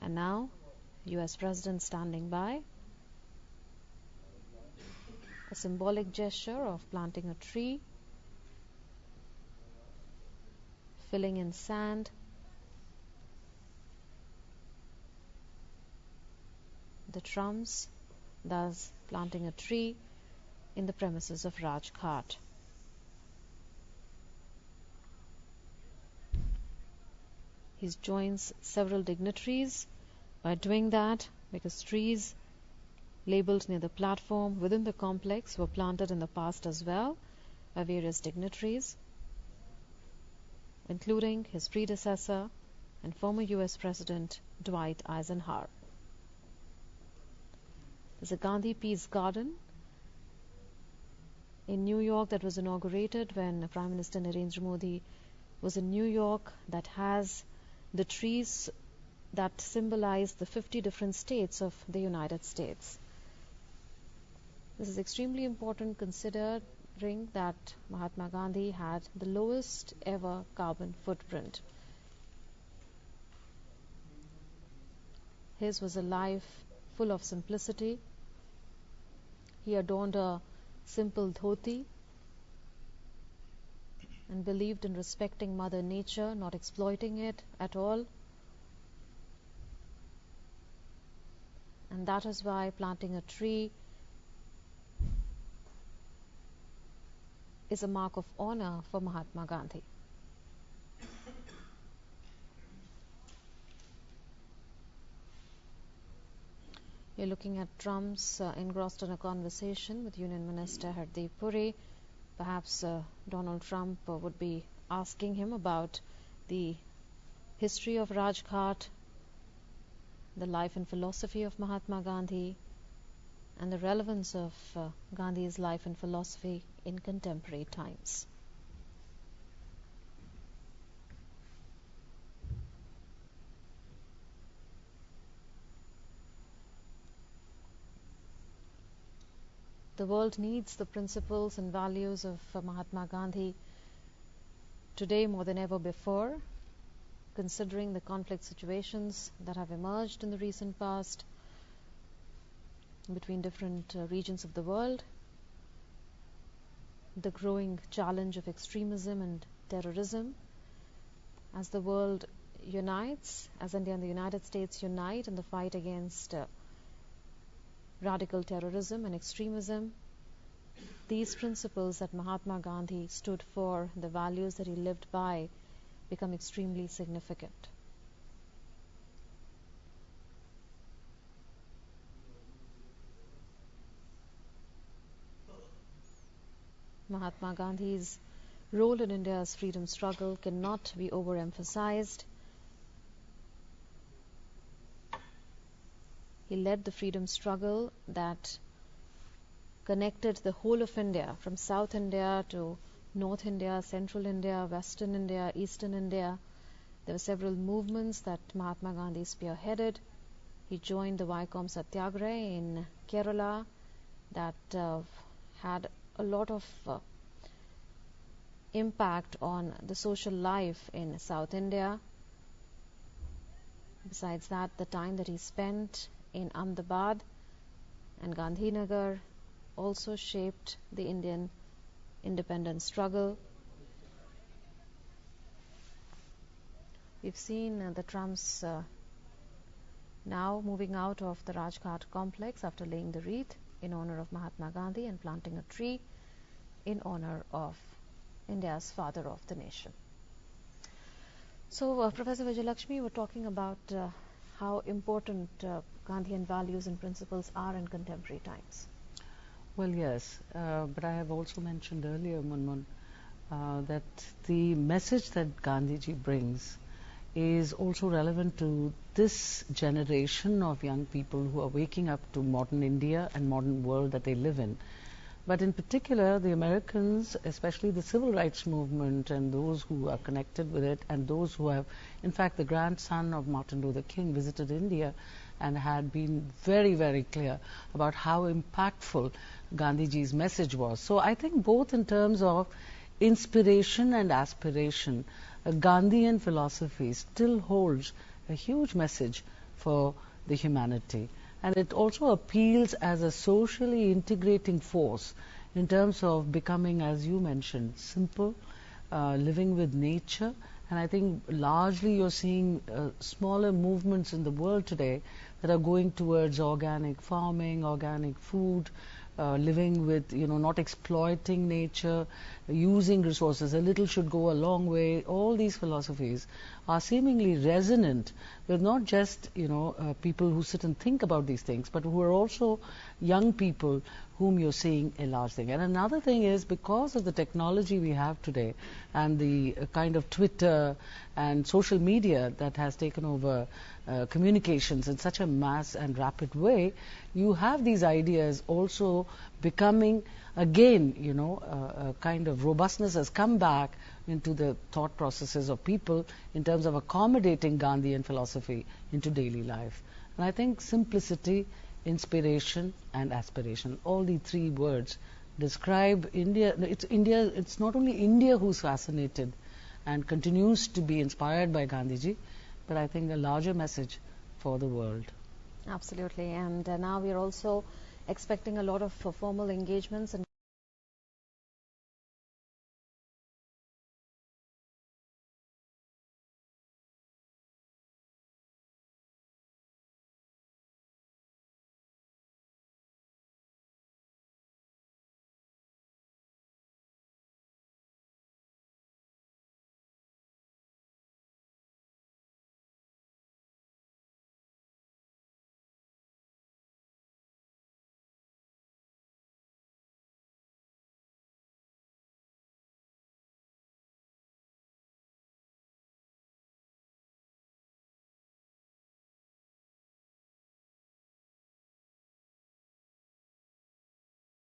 And now, US President standing by. A symbolic gesture of planting a tree, filling in sand, the drums, thus planting a tree in the premises of Rajghat. He joins several dignitaries by doing that, because trees labelled near the platform within the complex were planted in the past as well by various dignitaries, including his predecessor and former US President Dwight Eisenhower. There's a Gandhi Peace Garden in New York that was inaugurated when Prime Minister Narendra Modi was in New York, that has the trees that symbolize the 50 different states of the United States. This is extremely important considering that Mahatma Gandhi had the lowest ever carbon footprint. His was a life full of simplicity. He adorned a simple dhoti and believed in respecting Mother Nature, not exploiting it at all. And that is why planting a tree is a mark of honor for Mahatma Gandhi. You're looking at Trump's engrossed in a conversation with Union Minister Hardeep Puri. Perhaps Donald Trump would be asking him about the history of Rajghat, the life and philosophy of Mahatma Gandhi, and the relevance of Gandhi's life and philosophy in contemporary times. The world needs the principles and values of Mahatma Gandhi today more than ever before, considering the conflict situations that have emerged in the recent past between different regions of the world, the growing challenge of extremism and terrorism. As the world unites, as India and the United States unite in the fight against radical terrorism and extremism, these principles that Mahatma Gandhi stood for, the values that he lived by, become extremely significant. Mahatma Gandhi's role in India's freedom struggle cannot be overemphasized. He led the freedom struggle that connected the whole of India, from South India to North India, Central India, Western India, Eastern India. There were several movements that Mahatma Gandhi spearheaded. He joined the Vaikom Satyagraha in Kerala that had a lot of impact on the social life in South India. Besides that, the time that he spent in Ahmedabad and Gandhinagar also shaped the Indian independence struggle. We've seen the trams now moving out of the Rajghat complex after laying the wreath in honor of Mahatma Gandhi and planting a tree in honor of India's father of the nation. So, Professor Vijayalakshmi, we're talking about how important Gandhian values and principles are in contemporary times. Well, yes, but I have also mentioned earlier, Munmun, that the message that Gandhiji brings is also relevant to this generation of young people who are waking up to modern India and modern world that they live in. But in particular, the Americans, especially the civil rights movement and those who are connected with it, and those who have, in fact, the grandson of Martin Luther King visited India and had been very, very clear about how impactful Gandhiji's message was. So I think both in terms of inspiration and aspiration, a Gandhian philosophy still holds a huge message for the humanity. And it also appeals as a socially integrating force in terms of becoming, as you mentioned, simple, living with nature. And I think largely you're seeing smaller movements in the world today that are going towards organic farming, organic food, living with, not exploiting nature, using resources. A little should go a long way. All these philosophies are seemingly resonant with not just, people who sit and think about these things, but who are also young people whom you're seeing a large thing. And another thing is, because of the technology we have today and the kind of Twitter and social media that has taken over communications in such a mass and rapid way, you have these ideas also becoming again, a kind of robustness has come back into the thought processes of people in terms of accommodating Gandhian philosophy into daily life. And I think simplicity, inspiration and aspiration, all the three words describe India. It's not only India who's fascinated and continues to be inspired by Gandhiji, but I think a larger message for the world. Absolutely. And now we are also expecting a lot of formal engagements and